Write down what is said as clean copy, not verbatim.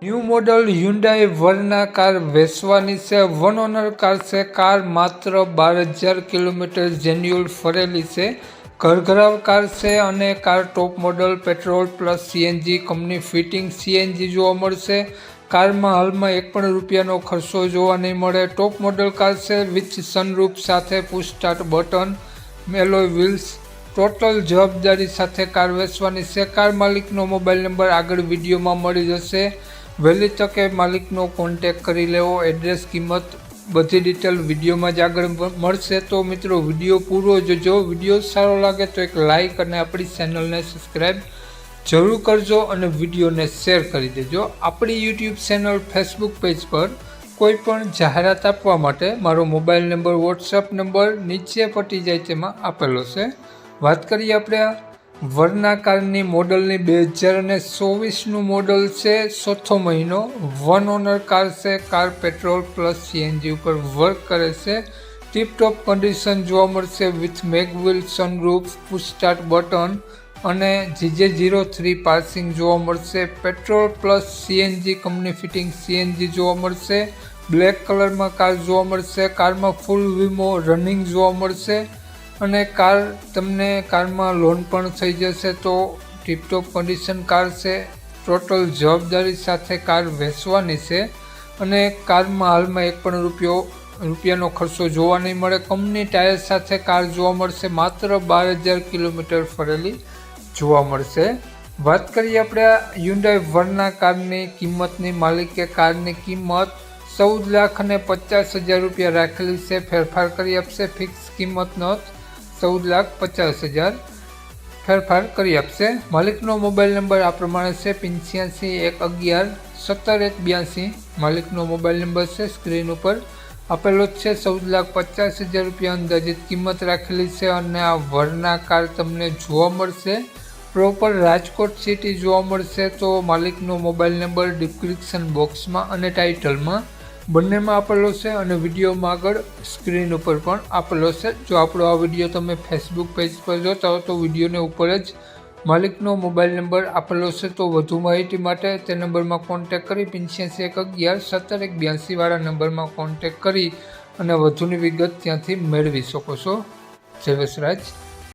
New model Hyundai वर्ना car वेचवानी से one owner car से car मात्र 12,000 किलोमीटर जेन्युअल फरेली से घरघराव कार से अने car top model petrol plus CNG company fitting CNG जोवा मळशे। कार में हाल में एक पण रूपियानो खर्चो जोवा नहीं मळे। टॉप मॉडल कार से विथ सनरूफ साथे push start button alloy wheels total जवाबदारी साथे कार वेचवानी से। कार मालिकनो मोबाइल नंबर आगळ विडियो में मळी जशे। वहेली तके मालिकनो कॉन्टेक्ट करी लेवो। एड्रेस किंमत बधी डिटेल विडियो में ज आगळ मळशे। तो मित्रों विडियो पूरो जोजो। विडियो सारो लागे तो एक लाइक अने आपणी चेनल ने सब्सक्राइब जरूर करजो अने विडियो ने शेर करी देजो। आपणी यूट्यूब चेनल फेसबुक पेज पर कोईपण जाहेरात आपवा माटे मारो मोबाइल नंबर वॉट्सएप नंबर नीचे पटी जाय तेमां आपेलो छे। बात करिए आपणे वर्ना कारनी मॉडलनी 2024 मॉडल से चौथो महीनो वन ओनर कार से। कार पेट्रोल प्लस सीएनजी पर वर्क करे से। टीप टॉप कंडीशन जोवा मळशे with mag wheel sunroof push start button अने GJ03 पार्सिंग जोवा मळशे। Petrol plus CNG company fitting CNG जोवा मळशे। ब्लेक कलर में कार जोवा मळशे। कार में फूल वीमो रनिंग जोवा मळशे अने कार तमने कार में लोन पण थई जशे। तो टीपटॉप कंडीशन कार से टोटल जवाबदारी साथे कार वेचवानी छे अने कार में हाल में एक पण रूपियानो खर्चो जोवा नहीं मळे। कंपनी टायर साथे कार जोवा मळशे। मात्र 12,000 किलोमीटर फरेली जोवा मळशे। बात करिए आपणे Hyundai वर्ना कारनी किंमतनी। मालिके कारनी किंमत 14,50,000 रुपया राखेली छे। फेरफार करी आपशे। फिक्स किंमत नोट 14,50,000 फेरफार करी आपशे। मालिकनो मोबाइल नंबर आ प्रमाणे छे 85,111,17,182 मालिकनो मोबाइल नंबर से स्क्रीन पर आपेलो छे। 14,50,000 रुपया अंदाजित किंमत राखेली छे अने आ वर्ना कार तमने जोवा मळशे प्रोपर राजकोट सिटी जोवा मळशे। तो मालिकनो मोबाइल नंबर डिस्क्रिप्शन बॉक्स में अने टाइटल में बने में आपेलो छे अने विडियो में आगळ स्क्रीन पर पण आपेलो छे। जो आपणो आ विडियो तमे फेसबुक पेज पर जोता हो तो विडियो ने ऊपर ज मालिकनो मोबाइल नंबर आपेलो छे। तो વધુ માહિતી માટે તે નંબર માં કોન્ટેક્ટ કરી 85,111,17,182 વાળા નંબર માં કોન્ટેક્ટ કરી અને વધુની વિગત ત્યાંથી મેળવી શકો છો। જય વસરાજ।